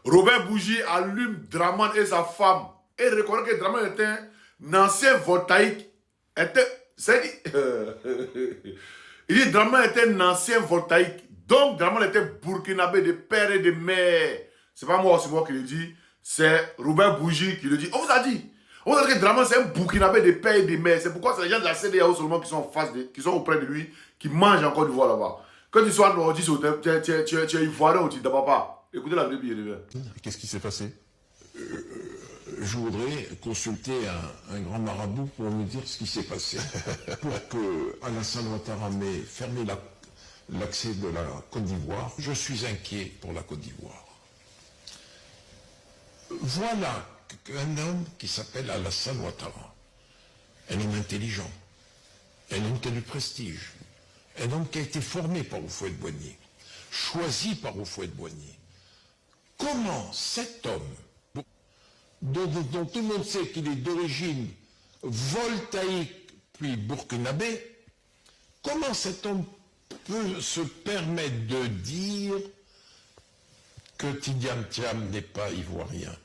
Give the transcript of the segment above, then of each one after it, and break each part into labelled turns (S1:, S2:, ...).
S1: Robert Bougie allume Draman et sa femme. Et reconnaît que Draman était un ancien voltaïque. Il dit Draman était un ancien voltaïque. Donc Draman était burkinabé de père et de mère. C'est pas moi, c'est moi qui le dis. C'est Robert Bougie qui le dit. On vous a dit. On vous a dit que Draman c'est un burkinabé de père et de mère. C'est pourquoi c'est les gens de la CDAO seulement qui sont en face qui sont auprès de lui, qui mangent encore du voix là-bas. Quand tu sois noir, tu es ivoirien ou tu ne pas. Écoutez la vidéo, il revient.
S2: Qu'est-ce qui s'est passé?
S3: Je voudrais consulter un grand marabout pour me dire ce qui s'est passé. Pour que Alassane Ouattara m'ait fermé l'accès de la Côte d'Ivoire. Je suis inquiet pour la Côte d'Ivoire. Voilà un homme qui s'appelle Alassane Ouattara. Un homme intelligent. Un homme qui a du prestige. Un homme qui a été formé par Houphouët-Boigny. Choisi par Houphouët-Boigny. Comment cet homme, dont tout le monde sait qu'il est d'origine voltaïque puis burkinabé, comment cet homme peut se permettre de dire que Tidiane Thiam n'est pas ivoirien?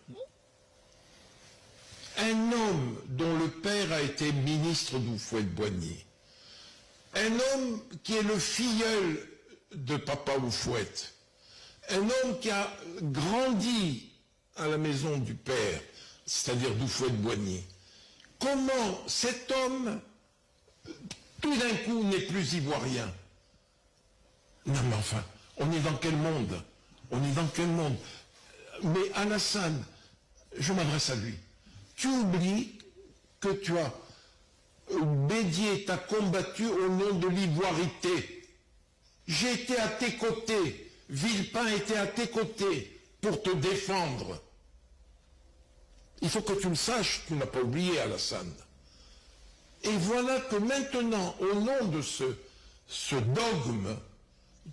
S3: Un homme dont le père a été ministre d'Houphouët-Boigny, un homme qui est le filleul de Papa Houphouët, un homme qui a grandi à la maison du père, c'est-à-dire d'Houphouët-Boigny. Comment cet homme, tout d'un coup, n'est plus ivoirien? Non mais enfin, on est dans quel monde? On est dans quel monde? Mais Alassane, je m'adresse à lui. Tu oublies que tu as Bédier t'a combattu au nom de l'ivoirité. J'ai été à tes côtés. Villepin était à tes côtés pour te défendre. Il faut que tu le saches, tu n'as pas oublié Alassane. Et voilà que maintenant, au nom de ce dogme,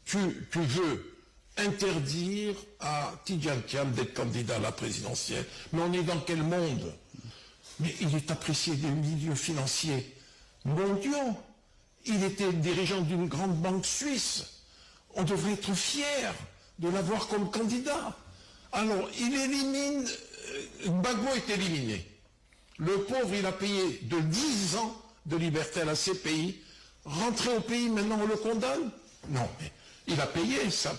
S3: tu veux interdire à Tidiane Thiam d'être candidat à la présidentielle. Mais on est dans quel monde? Mais il est apprécié des milieux financiers mondiaux. Il était dirigeant d'une grande banque suisse. On devrait être fier de l'avoir comme candidat. Alors, il élimine, Gbagbo est éliminé. Le pauvre, il a payé de 10 ans de liberté à la CPI. Rentré au pays, maintenant on le condamne? Non, mais il a payé sa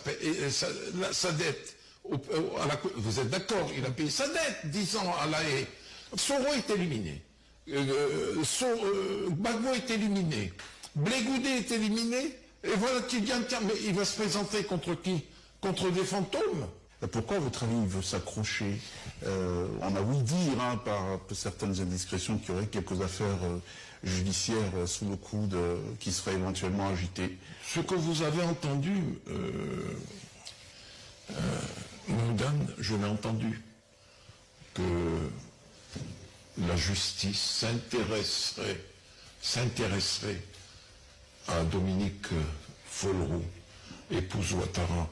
S3: dette. Vous êtes d'accord? Il a payé sa dette, 10 ans à la haie. Soro est éliminé. Gbagbo est éliminé. Blé-Goudé est éliminé. Et voilà Tidiane Thiam, mais il va se présenter contre qui? Contre des fantômes?
S2: Pourquoi, à votre avis, il veut s'accrocher? On a ouï dire, par certaines indiscrétions, qu'il y aurait quelques affaires judiciaires sous le coude qui seraient éventuellement agitées.
S3: Ce que vous avez entendu, Morgan, je l'ai entendu, que la justice s'intéresserait à Dominique Folleroux, épouse Ouattara,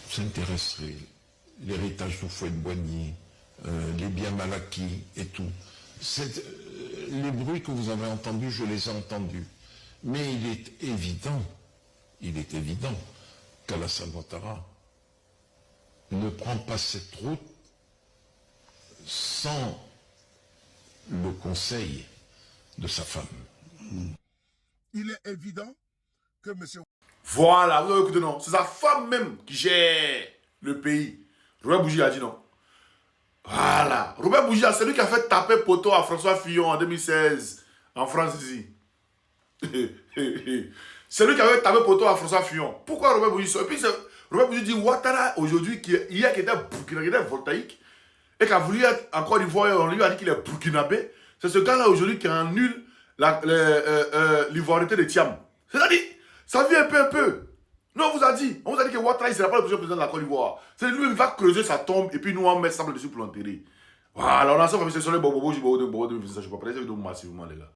S3: s'intéresserait l'héritage d'Houphouët-Boigny, les biens mal acquis et tout. Les bruits que vous avez entendus, je les ai entendus. Mais il est évident qu'Alassane Ouattara ne prend pas cette route sans le conseil de sa femme.
S4: Il est évident que M.
S1: Voilà, vous avez écouté, non? C'est sa femme même qui gère le pays. Robert Bougie a dit non. Voilà. Robert Bougie, c'est lui qui a fait taper poteau à François Fillon en 2016, en France ici. C'est lui qui avait tapé poteau à François Fillon. Pourquoi Robert Bougie? Et puis Robert Bougie dit Ouattara aujourd'hui, hier qui était voltaïque, et qui a voulu être en Côte d'Ivoire, on lui a dit qu'il est burkinabé. C'est ce gars-là aujourd'hui qui annule l'ivoirité de Thiam. C'est-à-dire, ça vient un peu. Nous, on vous a dit que Ouattara, il ne sera pas le prochain président de la Côte d'Ivoire. C'est lui qui va creuser sa tombe et puis nous, on met sable dessus pour l'enterrer. Voilà, on a ça, c'est sur les bobos, je ne sais pas, je vais pas parler, c'est massivement, les gars.